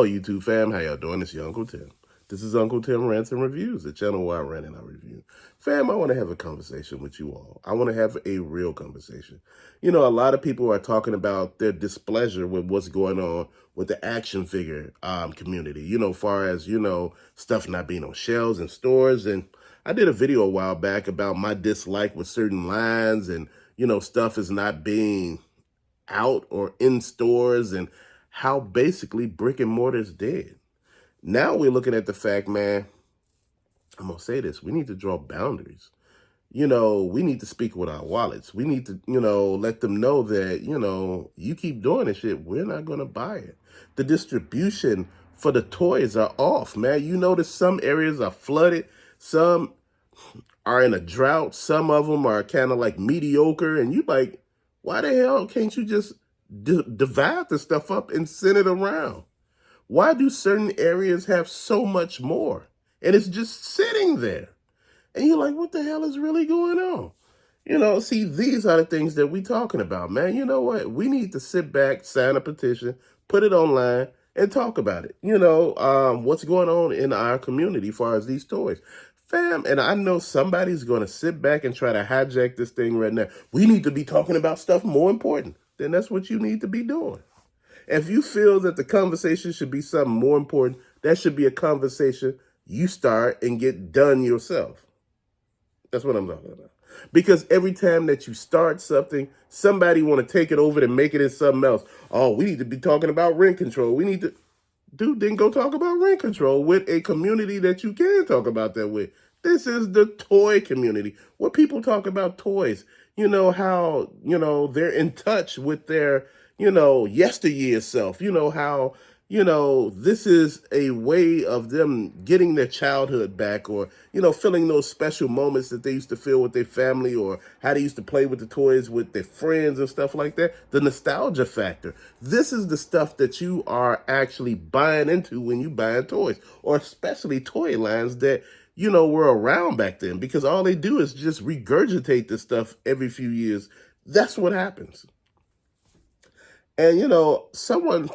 Hello, YouTube fam. How y'all doing? It's your Uncle Tim. This is Uncle Tim Rants and Reviews, the channel where I rant and I review. Fam, I want to have a conversation with you all. I want to have a real conversation. You know, a lot of people are talking about their displeasure with what's going on with the action figure community. You know, far as, stuff not being on shelves and stores. And I did a video a while back about my dislike with certain lines and, stuff is not being out or in stores and how basically brick and mortar is dead. Now we're looking at the fact, man, I'm going to say this, we need to draw boundaries. We need to speak with our wallets. We need to, let them know that, you keep doing this shit, we're not going to buy it. The distribution for the toys are off, man. You notice some areas are flooded, some are in a drought, some of them are kind of like mediocre, and you like, why the hell can't you just divide the stuff up and send it around? Why do certain areas have so much more? And it's just sitting there. And you're like, what the hell is really going on? See, these are the things that we're talking about, man. You know what? We need to sit back, sign a petition, put it online, and talk about it. What's going on in our community as far as these toys. Fam, and I know somebody's going to sit back and try to hijack this thing right now. We need to be talking about stuff more important. Then that's what you need to be doing. If you feel that the conversation should be something more important, that should be a conversation you start and get done yourself. That's what I'm talking about. Because every time that you start something, somebody want to take it over and make it in something else. Oh, we need to be talking about rent control. We need to... Dude, then go talk about rent control with a community that you can talk about that with. This is the toy community, where people talk about toys. How, they're in touch with their, yesteryear self. How, this is a way of them getting their childhood back, or, feeling those special moments that they used to feel with their family, or how they used to play with the toys with their friends and stuff like that. The nostalgia factor. This is the stuff that you are actually buying into when you buy toys, or especially toy lines that, were around back then, because all they do is just regurgitate this stuff every few years. That's what happens. And, someone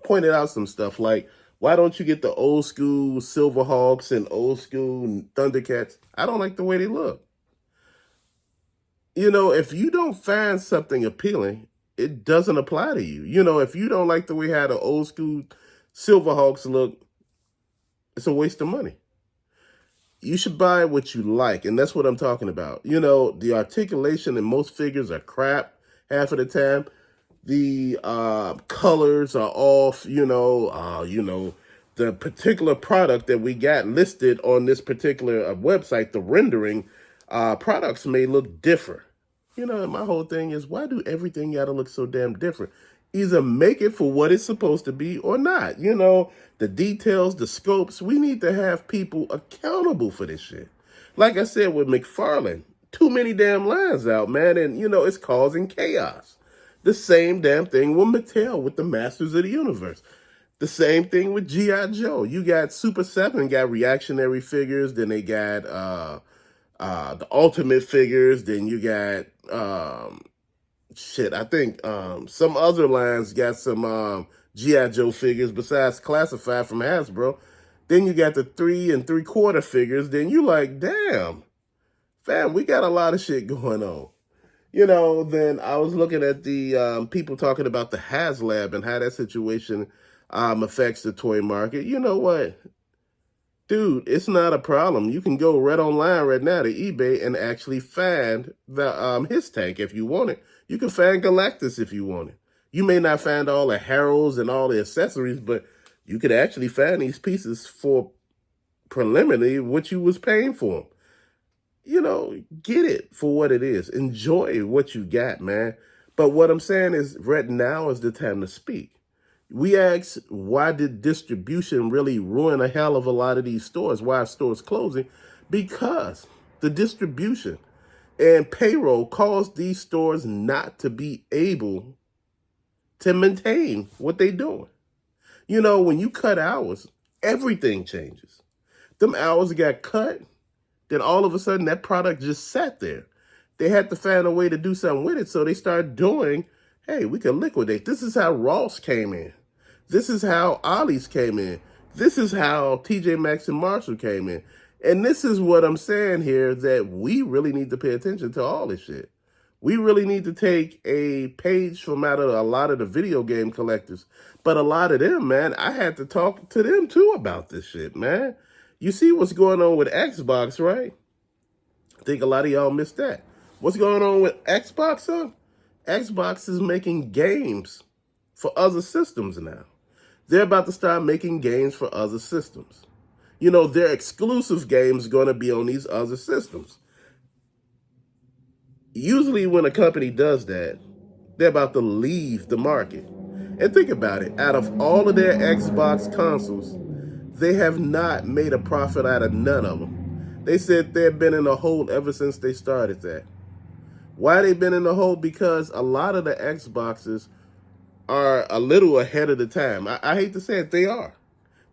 pointed out some stuff like, why don't you get the old school Silverhawks and old school Thundercats? I don't like the way they look. If you don't find something appealing, it doesn't apply to you. If you don't like the way how the old school Silverhawks look, it's a waste of money. You should buy what you like, and that's what I'm talking about. The articulation in most figures are crap half of the time. The colors are off, the particular product that we got listed on this particular website, the rendering, products may look different. My whole thing is, why do everything got to look so damn different? Either make it for what it's supposed to be or not. The details, the scopes, we need to have people accountable for this shit. Like I said with McFarlane, too many damn lines out, man, and, it's causing chaos. The same damn thing with Mattel, with the Masters of the Universe. The same thing with G.I. Joe. You got Super7 got reactionary figures, then they got the Ultimate figures, then you got... I think some other lines got some G.I. Joe figures besides Classified from Hasbro. Then you got the 3 3/4 figures. Then you like, damn, fam, we got a lot of shit going on. Then I was looking at the people talking about the HasLab and how that situation affects the toy market. You know what? Dude, it's not a problem. You can go right online right now to eBay and actually find the his tank if you want it. You can find Galactus if you want it. You may not find all the heralds and all the accessories, but you could actually find these pieces for preliminary what you was paying for them. Get it for what it is. Enjoy what you got, man. But what I'm saying is, right now is the time to speak. We ask, why did distribution really ruin a hell of a lot of these stores? Why are stores closing? Because the distribution and payroll caused these stores not to be able to maintain what they're doing. When you cut hours, everything changes. Them hours got cut, then all of a sudden that product just sat there. They had to find a way to do something with it, so they started doing, hey, we can liquidate. This is how Ross came in. This is how Ollie's came in. This is how TJ Maxx and Marshall came in. And this is what I'm saying here, that we really need to pay attention to all this shit. We really need to take a page from out of a lot of the video game collectors. But a lot of them, man, I had to talk to them too about this shit, man. You see what's going on with Xbox, right? I think a lot of y'all missed that. What's going on with Xbox, huh? Xbox is making games for other systems now. They're about to start making games for other systems. You know, their exclusive games going to be on these other systems. Usually when a company does that, they're about to leave the market. And think about it. Out of all of their Xbox consoles, they have not made a profit out of none of them. They said they've been in a hole ever since they started that. Why they've been in the hole? Because a lot of the Xboxes are a little ahead of the time. I hate to say it, they are.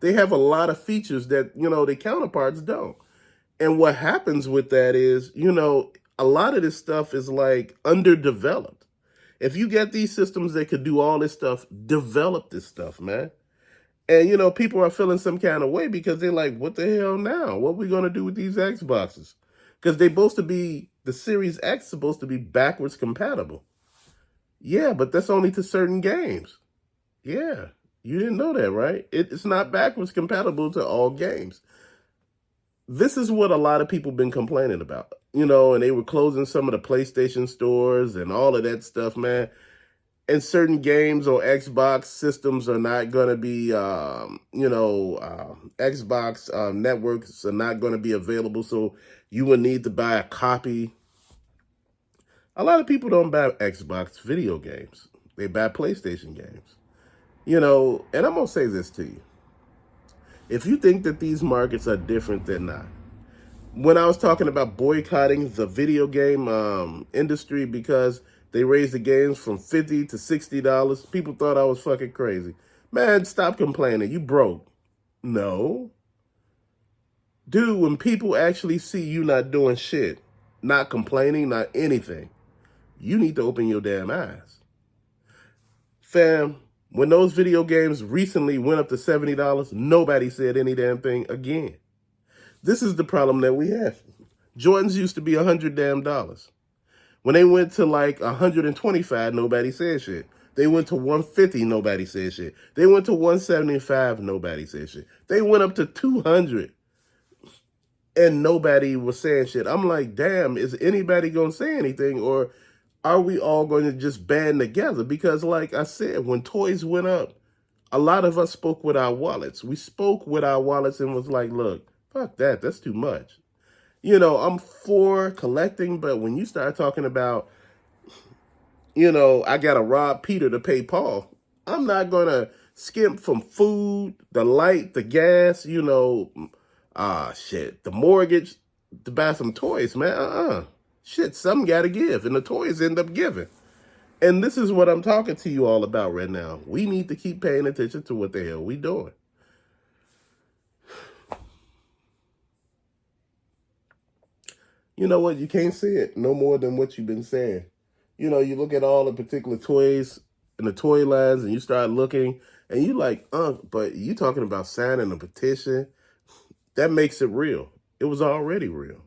They have a lot of features that, you know, their counterparts don't. And what happens with that is, you know, a lot of this stuff is like underdeveloped. If you get these systems that could do all this stuff, develop this stuff, man. And, you know, people are feeling some kind of way because they're like, what the hell now? What are we going to do with these Xboxes? Because they're supposed to be, the Series X is supposed to be backwards compatible. Yeah, but that's only to certain games. Yeah, you didn't know that, right? It's not backwards compatible to all games. This is what a lot of people been complaining about, you know, and they were closing some of the PlayStation stores and all of that stuff, man. And certain games or Xbox systems are not going to be, Xbox networks are not going to be available. So you would need to buy a copy. A lot of people don't buy Xbox video games. They buy PlayStation games. You know, and I'm going to say this to you. If you think that these markets are different, they're not. When I was talking about boycotting the video game industry because they raised the games from $50 to $60, people thought I was fucking crazy. Man, stop complaining. You broke. No. Dude, when people actually see you not doing shit, not complaining, not anything, you need to open your damn eyes. Fam, when those video games recently went up to $70, nobody said any damn thing again. This is the problem that we have. Jordans used to be $100 damn. When they went to like 125, nobody said shit. They went to 150, nobody said shit. They went to 175, nobody said shit. They went up to 200 and nobody was saying shit. I'm like, damn, is anybody going to say anything, or are we all going to just band together? Because like I said, when toys went up, a lot of us spoke with our wallets. We spoke with our wallets and was like, look, fuck that. That's too much. You know, I'm for collecting, but when you start talking about, you know, I got to rob Peter to pay Paul, I'm not going to skimp from food, the light, the gas, you know, the mortgage to buy some toys, man. Shit, some got to give, and the toys end up giving. And this is what I'm talking to you all about right now. We need to keep paying attention to what the hell we doing. You know what? You can't say it no more than what you've been saying. You know, you look at all the particular toys in the toy lines and you start looking and you like, but you talking about signing a petition. That makes it real. It was already real.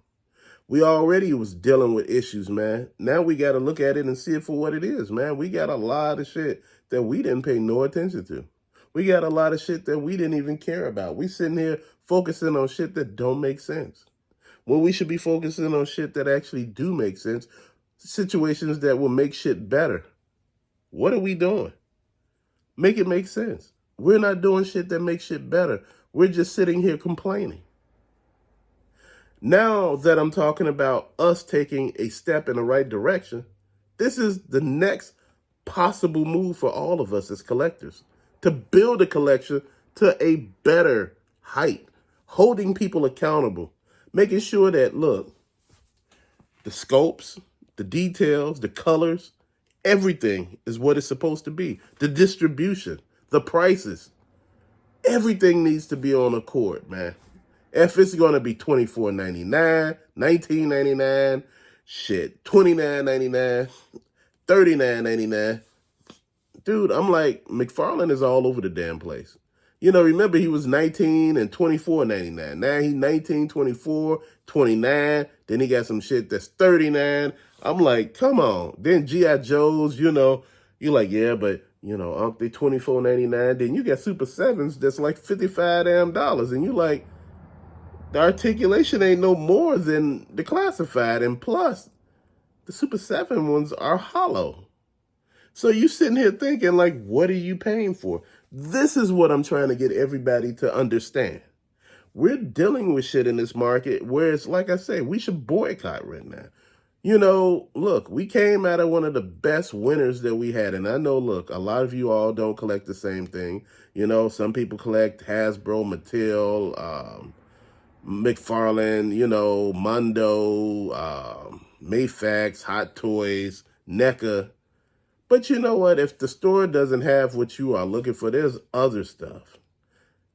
We already was dealing with issues, man. Now we got to look at it and see it for what it is, man. We got a lot of shit that we didn't pay no attention to. We got a lot of shit that we didn't even care about. We sitting here focusing on shit that don't make sense, when we should be focusing on shit that actually do make sense, situations that will make shit better. What are we doing? Make it make sense. We're not doing shit that makes shit better. We're just sitting here complaining. Now that I'm talking about us taking a step in the right direction, this is the next possible move for all of us as collectors, to build a collection to a better height, holding people accountable, making sure that, look, the scopes, the details, the colors, everything is what it's supposed to be. The distribution, the prices, everything needs to be on accord, man. If it's going to be $24.99, $19.99, shit, $29.99, $39.99, Dude, I'm like, McFarlane is all over the damn place. You know, remember he was 19 and 24.99. Now he's 19, 24, 29. Then he got some shit that's 39. I'm like, come on. Then G.I. Joe's, you know, you're like, yeah, but, you know, they 24.99. Then you got Super7s that's like $55 damn dollars. And you like, the articulation ain't no more than the classified. And plus, the Super7 ones are hollow. So you sitting here thinking, like, what are you paying for? This is what I'm trying to get everybody to understand. We're dealing with shit in this market where it's, like I say, we should boycott right now. You know, look, we came out of one of the best winners that we had. And I know, look, a lot of you all don't collect the same thing. You know, some people collect Hasbro, Mattel, McFarlane, you know, Mondo, Mayfax, Hot Toys, Neca. But you know what? If the store doesn't have what you are looking for, there's other stuff.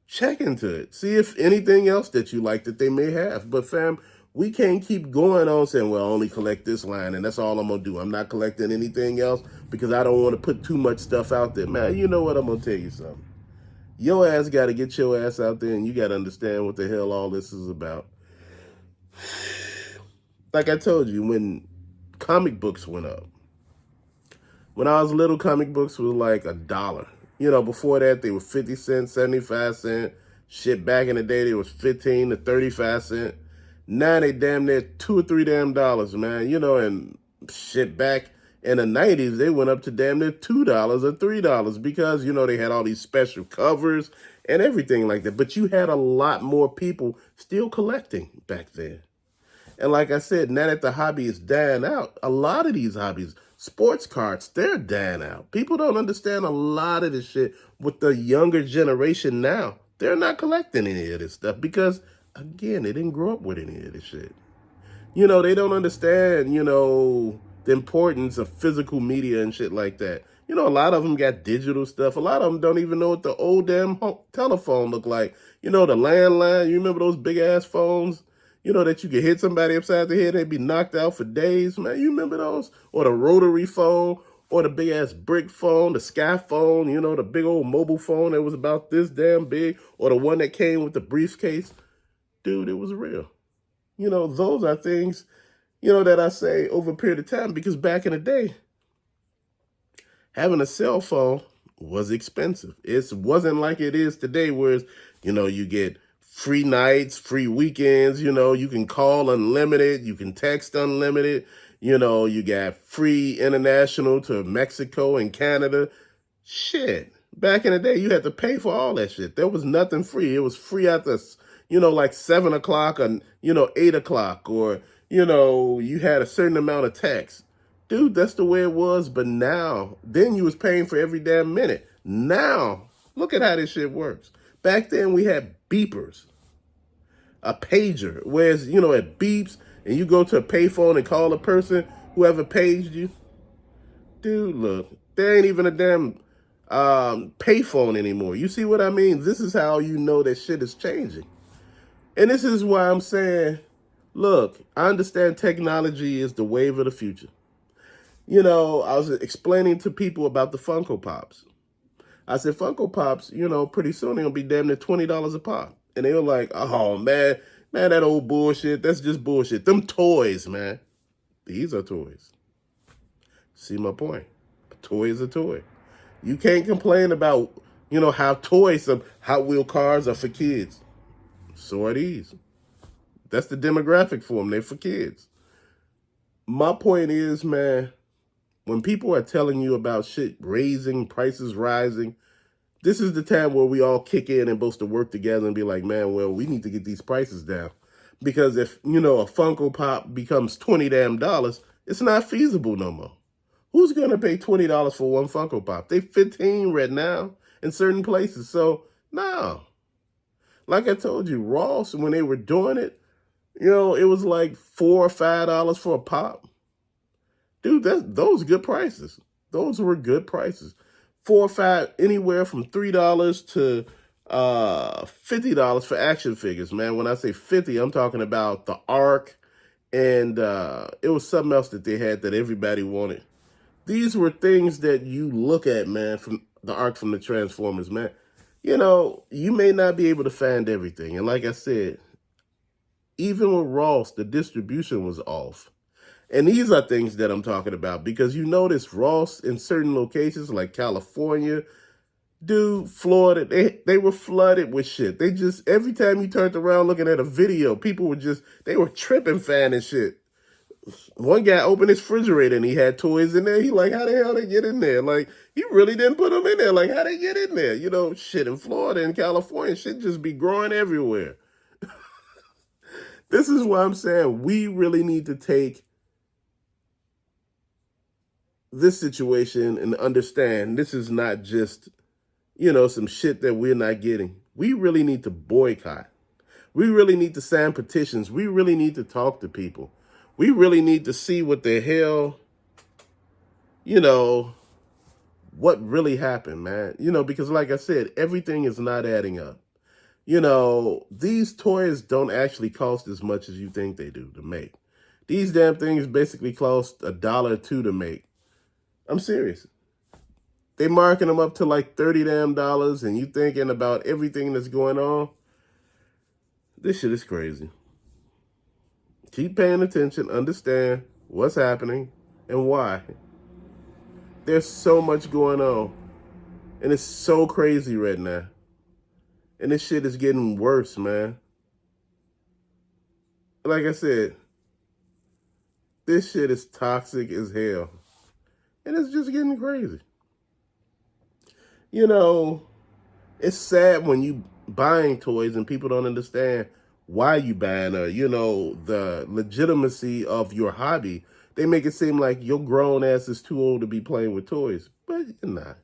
Check into it. See if anything else that you like that they may have. But fam, we can't keep going on saying, well, I only collect this line and that's all I'm going to do. I'm not collecting anything else because I don't want to put too much stuff out there. Man, you know what? I'm going to tell you something. Your ass got to get your ass out there and you got to understand what the hell all this is about. Like I told you, when comic books went up, when I was little, comic books were like $1. You know, before that, they were 50 cents, 75 cents. Shit, back in the day, they was 15 to 35 cents. Now they damn near $2 or $3 damn dollars, man. You know, and shit, back in the 90s, they went up to damn near $2 or $3 because, you know, they had all these special covers and everything like that. But you had a lot more people still collecting back then. And like I said, now that the hobby is dying out, a lot of these hobbies, sports cards, they're dying out. People don't understand a lot of this shit with the younger generation now. They're not collecting any of this stuff because, again, they didn't grow up with any of this shit. You know, they don't understand, you know, the importance of physical media and shit like that. You know, a lot of them got digital stuff. A lot of them don't even know what the old damn telephone looked like. You know, the landline, you remember those big-ass phones? You know, that you could hit somebody upside the head and they'd be knocked out for days, man. You remember those? Or the rotary phone, or the big-ass brick phone, the Sky phone, you know, the big old mobile phone that was about this damn big, or the one that came with the briefcase. Dude, it was real. You know, those are things, you know, that I say over a period of time, because back in the day, having a cell phone was expensive. It wasn't like it is today, where, you know, you get free nights, free weekends, you know, you can call unlimited, you can text unlimited, you know, you got free international to Mexico and Canada. Shit. Back in the day, you had to pay for all that shit. There was nothing free. It was free at the, you know, like 7 o'clock or, you know, 8 o'clock, or, you know, you had a certain amount of text. Dude, that's the way it was. But now, then you was paying for every damn minute. Now, look at how this shit works. Back then, we had beepers, a pager, whereas, you know, it beeps and you go to a payphone and call a person, whoever paged you. Dude, look, there ain't even a damn payphone anymore. You see what I mean? This is how you know that shit is changing. And this is why I'm saying, look, I understand technology is the wave of the future. You know, I was explaining to people about the Funko Pops. I said, Funko Pops, you know, pretty soon they're going to be damn near $20 a pop. And they were like, oh, man, that old bullshit, that's just bullshit. Them toys, man. These are toys. See my point? A toy is a toy. You can't complain about, you know, how toys, some Hot Wheel cars are for kids. So are these. That's the demographic for them. They're for kids. My point is, man, when people are telling you about shit raising, prices rising, this is the time where we all kick in and supposed to work together and be like, man, well, we need to get these prices down. Because if, you know, a Funko Pop becomes $20 damn dollars, it's not feasible no more. Who's going to pay $20 for one Funko Pop? They 15 right now in certain places. So, no. Like I told you, Ross, when they were doing it, you know, it was like $4 or $5 for a pop. Dude, those are good prices. Those were good prices. 4 or 5, anywhere from $3 to $50 for action figures, man. When I say 50, I'm talking about the Ark, and it was something else that they had that everybody wanted. These were things that you look at, man, from the arc from the Transformers, man. You know, you may not be able to find everything. And like I said, even with Ross, the distribution was off. And these are things that I'm talking about because you notice Ross in certain locations like California, dude, Florida, they were flooded with shit. They just, every time you turned around looking at a video, people were just, they were tripping finding shit. One guy opened his refrigerator and he had toys in there. He like, how the hell they get in there? Like, he really didn't put them in there. Like, how they get in there? You know, shit in Florida and California, shit just be growing everywhere. This is why I'm saying we really need to take this situation and understand this is not just, you know, some shit that we're not getting. We really need to boycott. We really need to sign petitions. We really need to talk to people. We really need to see what the hell, you know, what really happened, man. You know, because like I said, everything is not adding up. You know, these toys don't actually cost as much as you think they do to make. These damn things basically cost $1 or $2 to make. I'm serious. They marking them up to like $30 damn, and you thinking about everything that's going on. This shit is crazy. Keep paying attention, understand what's happening and why. There's so much going on. And it's so crazy right now. And this shit is getting worse, man. Like I said, this shit is toxic as hell. And it's just getting crazy. You know, it's sad when you buying toys and people don't understand why you buying or, you know, the legitimacy of your hobby. They make it seem like your grown ass is too old to be playing with toys. But you're not.